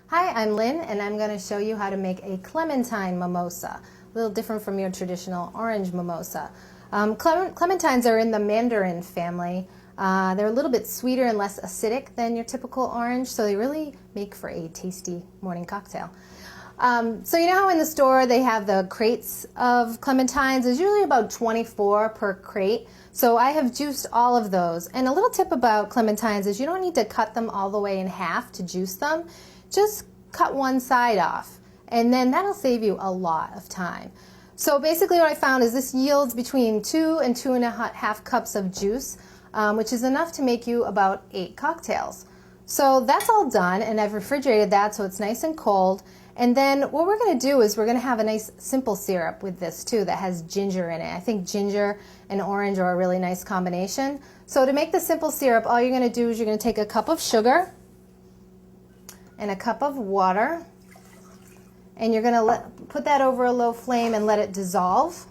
Hi, I'm Lynn, and I'm going to show you how to make a clementine mimosa, a little different from your traditional orange mimosa. Clementines are in the mandarin family. They're a little bit sweeter and less acidic than your typical orange, so they really make for a tasty morning cocktail. So you know how in the store they have the crates of clementines? There's usually about 24 per crate. So I have juiced all of those. And a little tip about clementines is you don't need to cut them all the way in half to juice them. Just cut one side off, and then that'll save you a lot of time. So basically what I found is this yields between 2 and 2.5 cups of juice, which is enough to make you about 8 cocktails. So that's all done, and I've refrigerated that so it's nice and cold. And then what we're going to do is we're going to have a nice simple syrup with this too that has ginger in it. I think ginger and orange are a really nice combination. So to make the simple syrup, all you're going to do is you're going to take a cup of sugar and a cup of water, and you're going to put that over a low flame and let it dissolve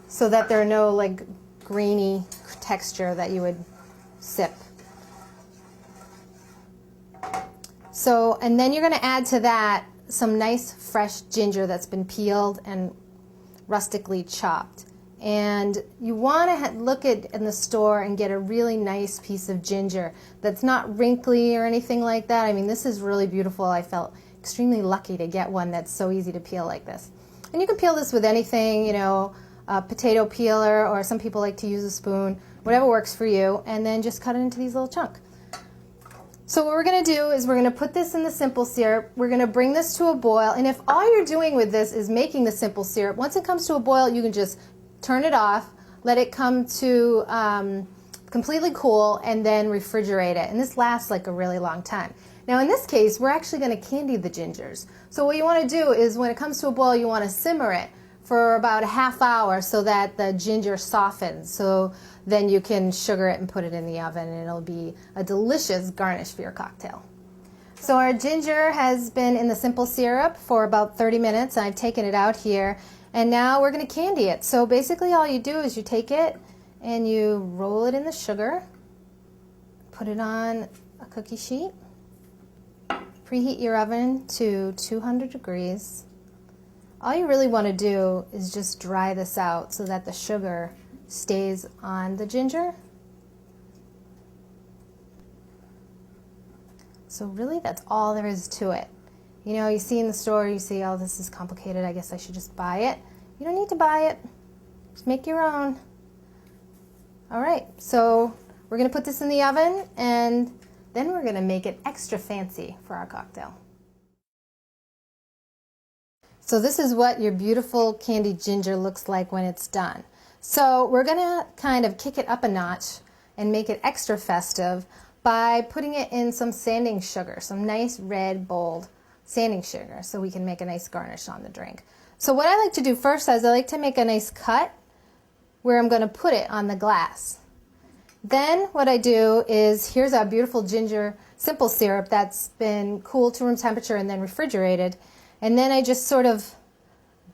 so that there are no like grainy texture that you would sip. So, and then you're going to add to that some nice fresh ginger that's been peeled and rustically chopped. And you want to look in the store and get a really nice piece of ginger that's not wrinkly or anything like that. I mean, this is really beautiful. I felt extremely lucky to get one that's so easy to peel like this. And you can peel this with anything, you know, a potato peeler, or some people like to use a spoon, whatever works for you, and then just cut it into these little chunks. So what we're going to do is we're going to put this in the simple syrup. We're going to bring this to a boil, and if all you're doing with this is making the simple syrup, once it comes to a boil, you can just turn it off, let it come to completely cool, and then refrigerate it. And this lasts like a really long time. Now in this case, we're actually going to candy the gingers. So what you want to do is when it comes to a boil, you want to simmer it for about a half hour so that the ginger softens. So then you can sugar it and put it in the oven, and it'll be a delicious garnish for your cocktail. So our ginger has been in the simple syrup for about 30 minutes. I've taken it out here. And now we're going to candy it. So basically all you do is you take it and you roll it in the sugar, put it on a cookie sheet, preheat your oven to 200 degrees. All you really want to do is just dry this out so that the sugar stays on the ginger. So really that's all there is to it. You know, you see in the store, you see, oh, this is complicated, I guess I should just buy it. You don't need to buy it. Just make your own. All right, so we're going to put this in the oven, and then we're going to make it extra fancy for our cocktail. So this is what your beautiful candied ginger looks like when it's done. So we're going to kind of kick it up a notch and make it extra festive by putting it in some sanding sugar, some nice red, bold sanding sugar, so we can make a nice garnish on the drink. So what I like to do first is I like to make a nice cut where I'm going to put it on the glass. Then what I do is, here's our beautiful ginger simple syrup that's been cooled to room temperature and then refrigerated, and then I just sort of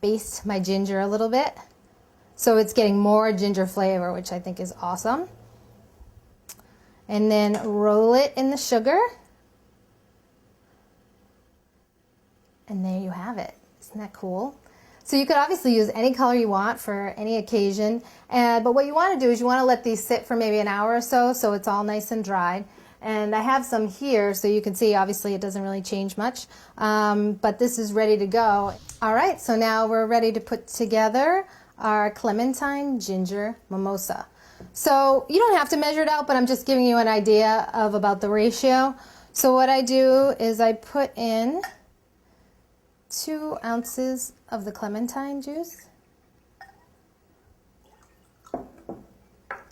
baste my ginger a little bit so it's getting more ginger flavor, which I think is awesome. And then roll it in the sugar. And there you have it. Isn't that cool? So you could obviously use any color you want for any occasion, but what you want to do is you want to let these sit for maybe an hour or so it's all nice and dried. And I have some here so you can see obviously it doesn't really change much, but this is ready to go. All right, so now we're ready to put together our Clementine-Ginger Mimosa. So you don't have to measure it out, but I'm just giving you an idea of about the ratio. So what I do is I put in 2 ounces of the clementine juice,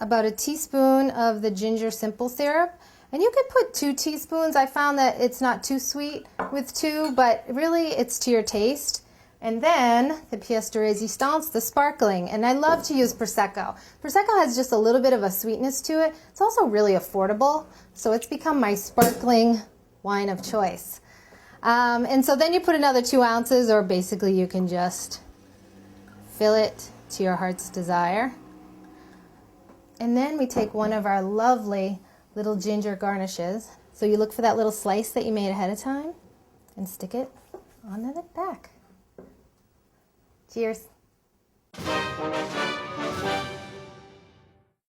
about a teaspoon of the ginger simple syrup, and you could put 2 teaspoons. I found that it's not too sweet with 2, but really it's to your taste. And then the pièce de résistance, the sparkling, and I love to use Prosecco. Prosecco has just a little bit of a sweetness to it. It's also really affordable, so it's become my sparkling wine of choice. And so then you put another 2 ounces, or basically you can just fill it to your heart's desire. And then we take one of our lovely little ginger garnishes. So you look for that little slice that you made ahead of time and stick it on the back. Cheers.